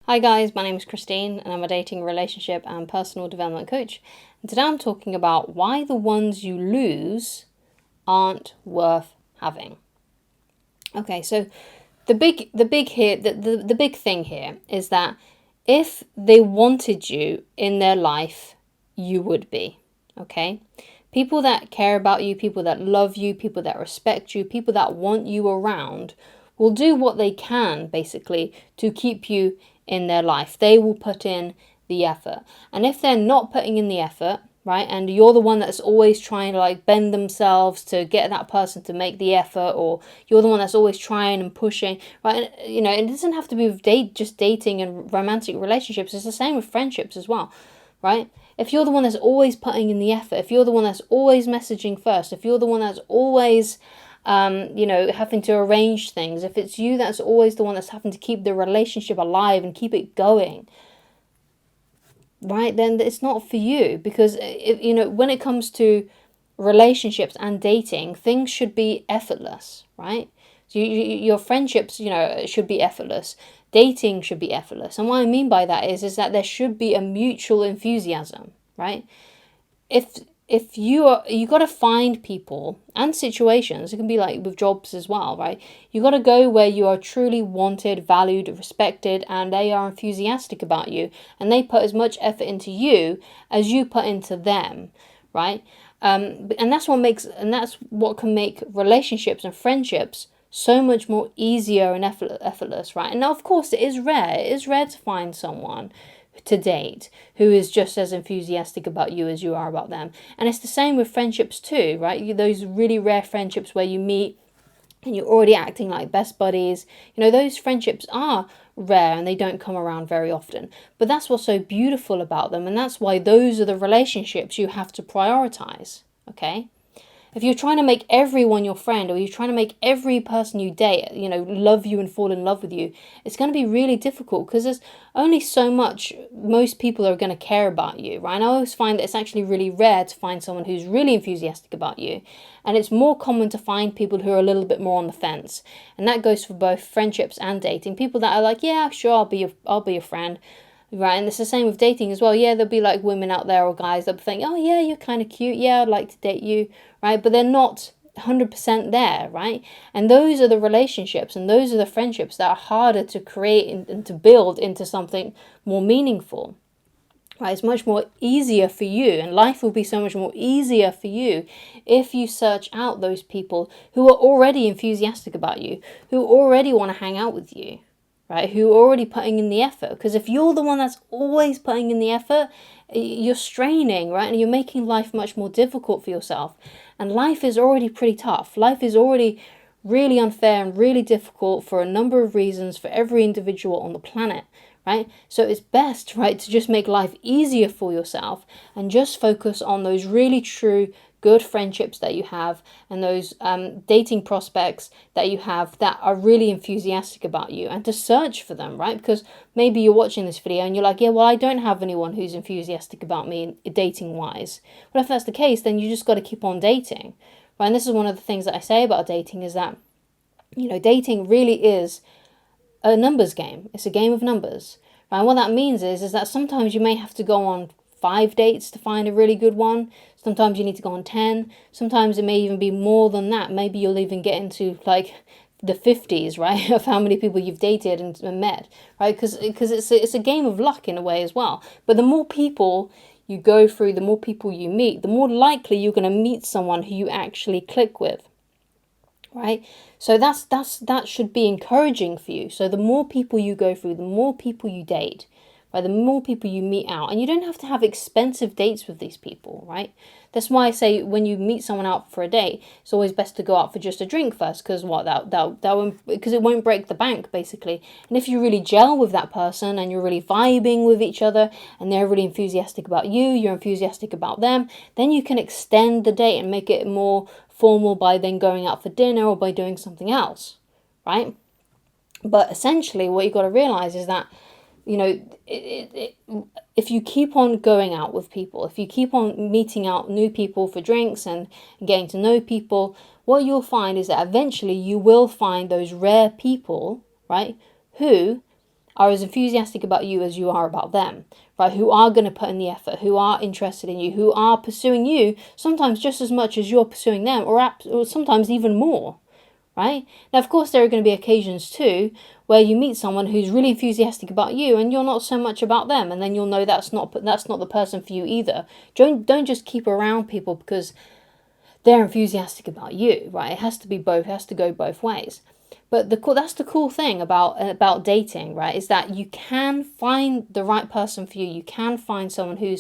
Hi guys, my name is Christine and I'm a dating, relationship and personal development coach. And today I'm talking about why the ones you lose aren't worth having. Okay, so the big thing here is that if they wanted you in their life, you would be. Okay? People that care about you, people that love you, people that respect you, people that want you around will do what they can basically to keep you in their life. They will put in the effort. And if they're not putting in the effort, right, and you're the one that's always trying to bend themselves to get that person to make the effort, or you're the one that's always trying and pushing, right, and, it doesn't have to be with just dating and romantic relationships. It's the same with friendships as well, right? If you're the one that's always putting in the effort, if you're the one that's always messaging first, if you're the one that's always having to arrange things, if it's you that's always the one that's having to keep the relationship alive and keep it going, right, then it's not for you. Because when it comes to relationships and dating, things should be effortless, right? So your friendships, should be effortless. Dating should be effortless. And what I mean by that is that there should be a mutual enthusiasm, right? If you got to find people and situations. It can be like with jobs as well, right? You got to go where you are truly wanted, valued, respected, and they are enthusiastic about you, and they put as much effort into you as you put into them, right? And that's what can make relationships and friendships so much more easier and effortless, right? And now, of course, it is rare. It is rare to find someone to date who is just as enthusiastic about you as you are about them. And it's the same with friendships too, right? Those really rare friendships where you meet and you're already acting like best buddies, those friendships are rare and they don't come around very often. But that's what's so beautiful about them, and that's why those are the relationships you have to prioritize, okay? If you're trying to make everyone your friend, or you're trying to make every person you date, love you and fall in love with you, it's going to be really difficult because there's only so much most people are going to care about you, right? And I always find that it's actually really rare to find someone who's really enthusiastic about you. And it's more common to find people who are a little bit more on the fence. And that goes for both friendships and dating. People that are like, yeah, sure, I'll be your friend. Right, and it's the same with dating as well. Yeah, there'll be like women out there or guys that'll think, oh yeah, you're kind of cute. Yeah, I'd like to date you, right? But they're not 100% there, right? And those are the relationships and those are the friendships that are harder to create and to build into something more meaningful. Right, it's much more easier for you, and life will be so much more easier for you if you search out those people who are already enthusiastic about you, who already want to hang out with you, right? Who are already putting in the effort. Because if you're the one that's always putting in the effort, you're straining, right? And you're making life much more difficult for yourself. And life is already pretty tough. Life is already really unfair and really difficult for a number of reasons for every individual on the planet, right? So it's best, right, to just make life easier for yourself and just focus on those really true good friendships that you have and those dating prospects that you have that are really enthusiastic about you, and to search for them, right? Because maybe you're watching this video and you're like, yeah, well, I don't have anyone who's enthusiastic about me dating wise. Well, if that's the case, then you just got to keep on dating, right? And this is one of the things that I say about dating is that, dating really is a numbers game. It's a game of numbers, right? And what that means is that sometimes you may have to go on 5 dates to find a really good one. Sometimes you need to go on 10. Sometimes it may even be more than that. Maybe you'll even get into like the 50s, right, of how many people you've dated and met, right? Because it's a game of luck in a way as well. But the more people you go through, the more people you meet, the more likely you're going to meet someone who you actually click with. Right, so that should be encouraging for you. So the more people you go through, the more people you date, right, the more people you meet out, and you don't have to have expensive dates with these people, right? That's why I say when you meet someone out for a date, it's always best to go out for just a drink first, because because it won't break the bank basically. And if you really gel with that person and you're really vibing with each other, and they're really enthusiastic about you, you're enthusiastic about them, then you can extend the date and make it more formal by then going out for dinner or by doing something else, right? But essentially what you've got to realize is that, if you keep on going out with people, if you keep on meeting out new people for drinks and getting to know people, what you'll find is that eventually you will find those rare people, right, who are as enthusiastic about you as you are about them, right? Who are going to put in the effort, who are interested in you, who are pursuing you sometimes just as much as you're pursuing them, or sometimes even more, right? Now, of course, there are going to be occasions too where you meet someone who's really enthusiastic about you and you're not so much about them, and then you'll know that's not the person for you either. Don't just keep around people because they're enthusiastic about you, right? It has to be both. It has to go both ways. But that's the cool thing about dating, right? Is that you can find the right person for you. You can find someone who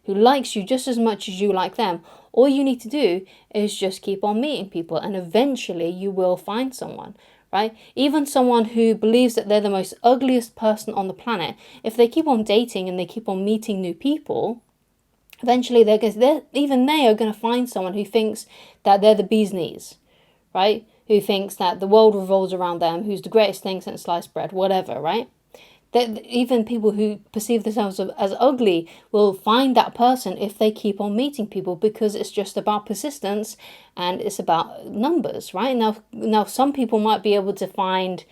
likes you just as much as you like them. All you need to do is just keep on meeting people, and eventually you will find someone, right? Even someone who believes that they're the most ugliest person on the planet, if they keep on dating and they keep on meeting new people, eventually even they are going to find someone who thinks that they're the bee's knees, right? Who thinks that the world revolves around them, who's the greatest thing since sliced bread, whatever, right? That even people who perceive themselves as ugly will find that person if they keep on meeting people, because it's just about persistence and it's about numbers, right? Now some people might be able to find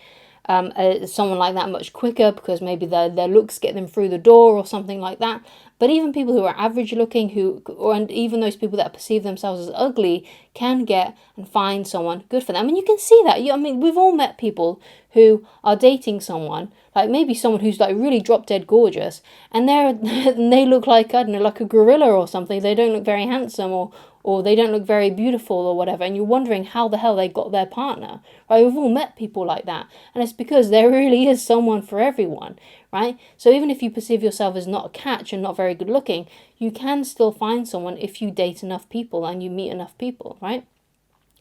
someone like that much quicker because maybe their looks get them through the door or something like that. But even people who are average looking, and even those people that perceive themselves as ugly, can get and find someone good for them. And you can see that. I mean, we've all met people who are dating someone, like maybe someone who's like really drop dead gorgeous, and they look like, I don't know, like a gorilla or something. They don't look very handsome, or they don't look very beautiful or whatever, and you're wondering how the hell they got their partner, right? We've all met people like that, and it's because there really is someone for everyone, right? So even if you perceive yourself as not a catch and not very good looking, you can still find someone if you date enough people and you meet enough people, right?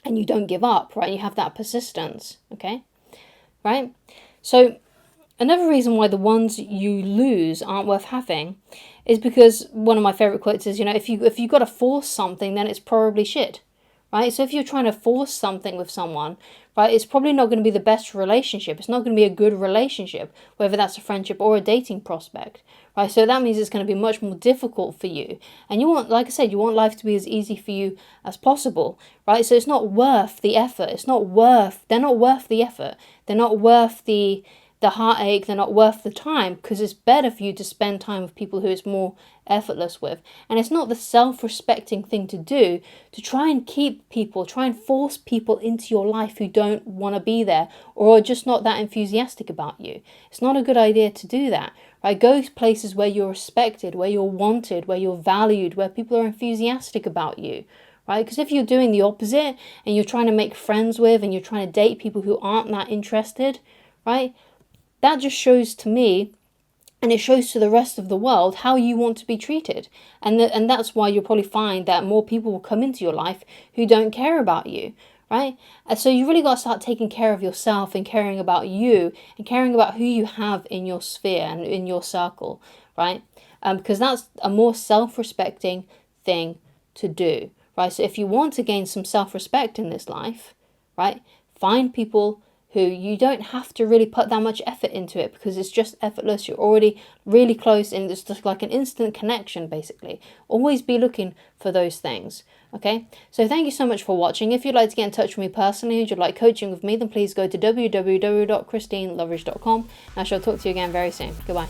And you don't give up, right? You have that persistence, okay? Right? So another reason why the ones you lose aren't worth having is because one of my favorite quotes is, if you got to force something, then it's probably shit, right? So if you're trying to force something with someone, right, it's probably not going to be the best relationship. It's not going to be a good relationship, whether that's a friendship or a dating prospect, right? So that means it's going to be much more difficult for you. And you want, like I said, you want life to be as easy for you as possible, right? So it's not worth the effort. They're not worth the effort. They're not worth the heartache. They're not worth the time, because it's better for you to spend time with people who it's more effortless with. And it's not the self-respecting thing to do to try and try and force people into your life who don't want to be there or are just not that enthusiastic about you. It's not a good idea to do that, right? Go to places where you're respected, where you're wanted, where you're valued, where people are enthusiastic about you, right? Because if you're doing the opposite and you're trying to make friends with and you're trying to date people who aren't that interested, right, that just shows to me, and it shows to the rest of the world, how you want to be treated. And that's why you'll probably find that more people will come into your life who don't care about you, right? And so you really got to start taking care of yourself and caring about you and caring about who you have in your sphere and in your circle, right? Because that's a more self-respecting thing to do, right? So if you want to gain some self-respect in this life, right, find people who you don't have to really put that much effort into it, because it's just effortless. You're already really close and it's just like an instant connection, basically. Always be looking for those things, okay? So thank you so much for watching. If you'd like to get in touch with me personally and you'd like coaching with me, then please go to www.ChristineLoveridge.com, and I shall talk to you again very soon. Goodbye.